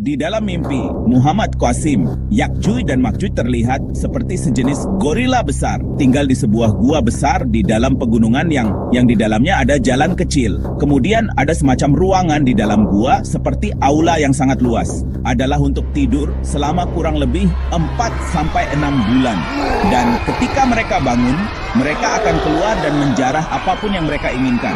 Di dalam mimpi, Muhammad Qasim, Ya'juj dan Ma'juj terlihat seperti sejenis gorila besar, tinggal di sebuah gua besar di dalam pegunungan yang di dalamnya ada jalan kecil. Kemudian ada semacam ruangan di dalam gua seperti aula yang sangat luas. Adalah untuk tidur selama kurang lebih 4-6 bulan. Dan ketika mereka bangun, mereka akan keluar dan menjarah apapun yang mereka inginkan.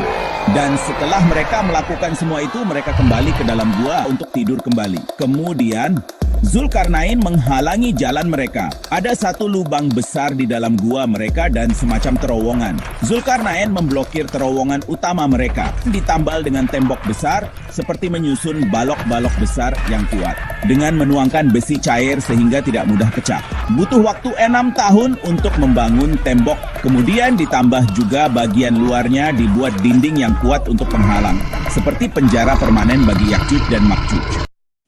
Dan setelah mereka melakukan semua itu, mereka kembali ke dalam gua untuk tidur kembali. Kemudian, Zulkarnain menghalangi jalan mereka. Ada satu lubang besar di dalam gua mereka dan semacam terowongan. Zulkarnain memblokir terowongan utama mereka, ditambal dengan tembok besar, seperti menyusun balok-balok besar yang kuat, dengan menuangkan besi cair sehingga tidak mudah pecah. Butuh waktu 6 tahun untuk membangun tembok, kemudian ditambah juga bagian luarnya dibuat dinding yang kuat untuk penghalang, seperti penjara permanen bagi Ya'juj dan Ma'juj.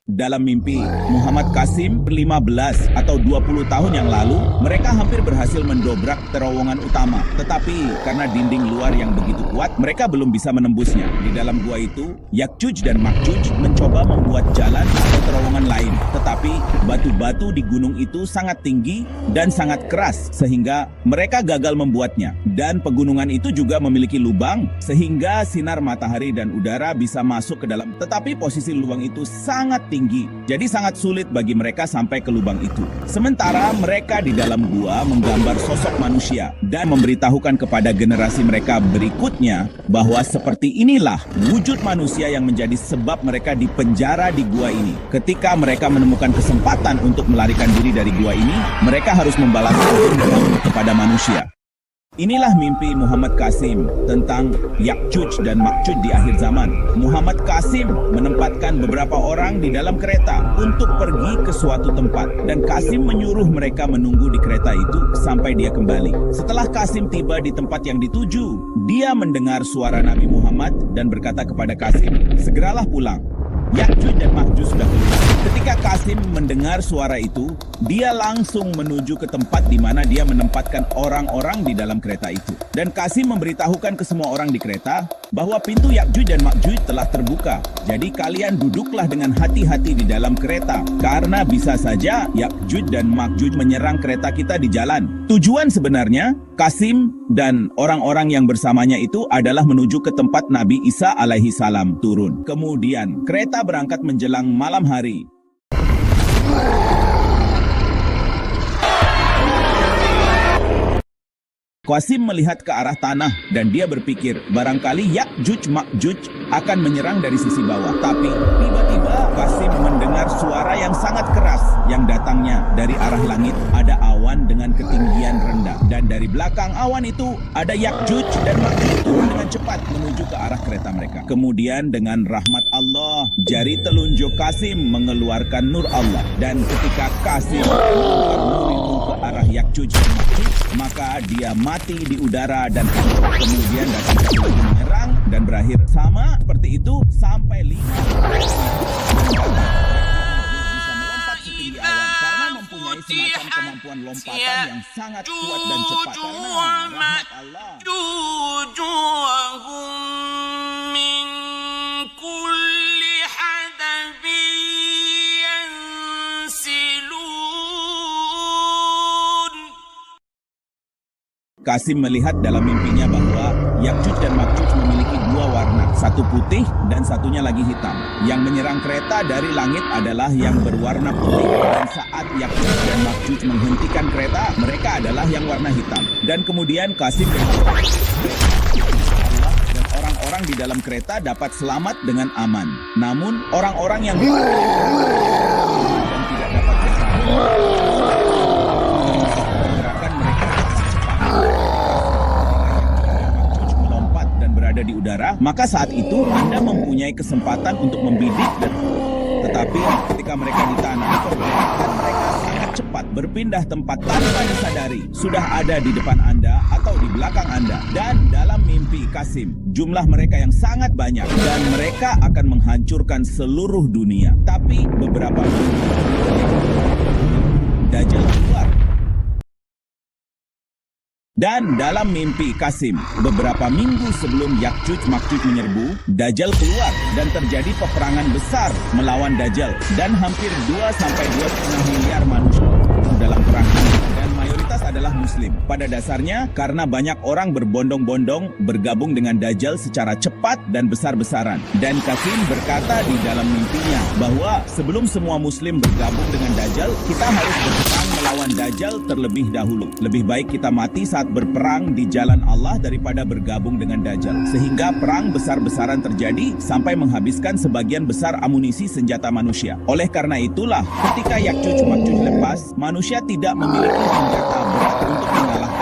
Dalam mimpi, Muhammad Qasim 15 atau 20 tahun yang lalu, mereka hampir berhasil mendobrak terowongan utama. Tetapi karena dinding luar yang begitu kuat, mereka belum bisa menembusnya. Di dalam gua itu, Ya'juj dan Ma'juj mencoba membuat jalan atau terowongan lain. Tetapi batu-batu di gunung itu sangat tinggi dan sangat keras, sehingga mereka gagal membuatnya. Dan pegunungan itu juga memiliki lubang, sehingga sinar matahari dan udara bisa masuk ke dalam. Tetapi posisi lubang itu sangat tinggi, jadi sangat sulit bagi mereka sampai ke lubang itu. Sementara mereka di dalam gua menggambar sosok manusia dan memberitahukan kepada generasi mereka berikutnya bahwa seperti inilah wujud manusia yang menjadi sebab mereka dipenjara di gua ini. Ketika mereka menemukan kesempatan untuk melarikan diri dari gua ini, mereka harus membalaskan dendam kepada manusia. Inilah mimpi Muhammad Qasim tentang Ya'juj dan Ma'juj di akhir zaman. Muhammad Qasim menempatkan beberapa orang di dalam kereta untuk pergi ke suatu tempat, dan Qasim menyuruh mereka menunggu di kereta itu sampai dia kembali. Setelah Qasim tiba di tempat yang dituju, dia mendengar suara Nabi Muhammad dan berkata kepada Qasim, "Segeralah pulang. Ya'juj dan Ma'juj sudah keluar." Ketika Qasim mendengar suara itu, dia langsung menuju ke tempat di mana dia menempatkan orang-orang di dalam kereta itu. Dan Qasim memberitahukan ke semua orang di kereta bahwa pintu Ya'juj dan Ma'juj telah terbuka. Jadi kalian duduklah dengan hati-hati di dalam kereta, karena bisa saja Ya'juj dan Ma'juj menyerang kereta kita di jalan. Tujuan sebenarnya, Qasim dan orang-orang yang bersamanya itu adalah menuju ke tempat Nabi Isa alaihi salam turun. Kemudian, kereta berangkat menjelang malam hari. Qasim melihat ke arah tanah dan dia berpikir barangkali Ya'juj Ma'juj akan menyerang dari sisi bawah. Tapi tiba-tiba Qasim mendengar suara yang sangat keras yang datangnya dari arah langit. Ada awan dengan ketinggian rendah, dan dari belakang awan itu ada Ya'juj dan Ma'juj turun dengan cepat menuju ke arah kereta mereka. Kemudian dengan rahmat Allah, jari telunjuk Qasim mengeluarkan nur Allah, dan ketika Qasim mengeluarkan nur itu ke arah Ya'juj dan Ma'juj, maka dia mati di udara dan kemudian datang satu lagi menyerang dan berakhir sama seperti itu sampai 5 bisa melompat setinggi awan karena mempunyai semacam kemampuan lompatan yang sangat kuat dan cepat karena rahmat Allah. Qasim melihat dalam mimpinya bahwa Ya'juj dan Ma'juj memiliki dua warna, satu putih dan satunya lagi hitam. Yang menyerang kereta dari langit adalah yang berwarna putih, dan saat Ya'juj dan Ma'juj menghentikan kereta, mereka adalah yang warna hitam. Dan kemudian Qasim Allah dan orang-orang di dalam kereta dapat selamat dengan aman. Namun orang-orang yang dan tidak dapat berselamat di udara, maka saat itu Anda mempunyai kesempatan untuk membidik, tetapi ketika mereka di tanah, pergerakan mereka sangat cepat, berpindah tempat tanpa disadari, sudah ada di depan Anda atau di belakang Anda. Dan dalam mimpi Qasim, jumlah mereka yang sangat banyak, dan mereka akan menghancurkan seluruh dunia. Tapi beberapa Dajjal keluar. Dan dalam mimpi Qasim, beberapa minggu sebelum Yakjuj Makjuj menyerbu, Dajjal keluar dan terjadi peperangan besar melawan Dajjal dan hampir 2-2,5 miliar manusia dalam perang ini, dan mayoritas adalah muslim. Pada dasarnya, karena banyak orang berbondong-bondong bergabung dengan Dajjal secara cepat dan besar-besaran. Dan Qasim berkata di dalam mimpinya bahwa sebelum semua muslim bergabung dengan Dajjal, kita harus berperang melawan Dajjal terlebih dahulu. Lebih baik kita mati saat berperang di jalan Allah daripada bergabung dengan Dajjal. Sehingga perang besar-besaran terjadi sampai menghabiskan sebagian besar amunisi senjata manusia. Oleh karena itulah, ketika Yakjuj Makjuj lepas, manusia tidak memiliki senjata berat untuk mengalahkan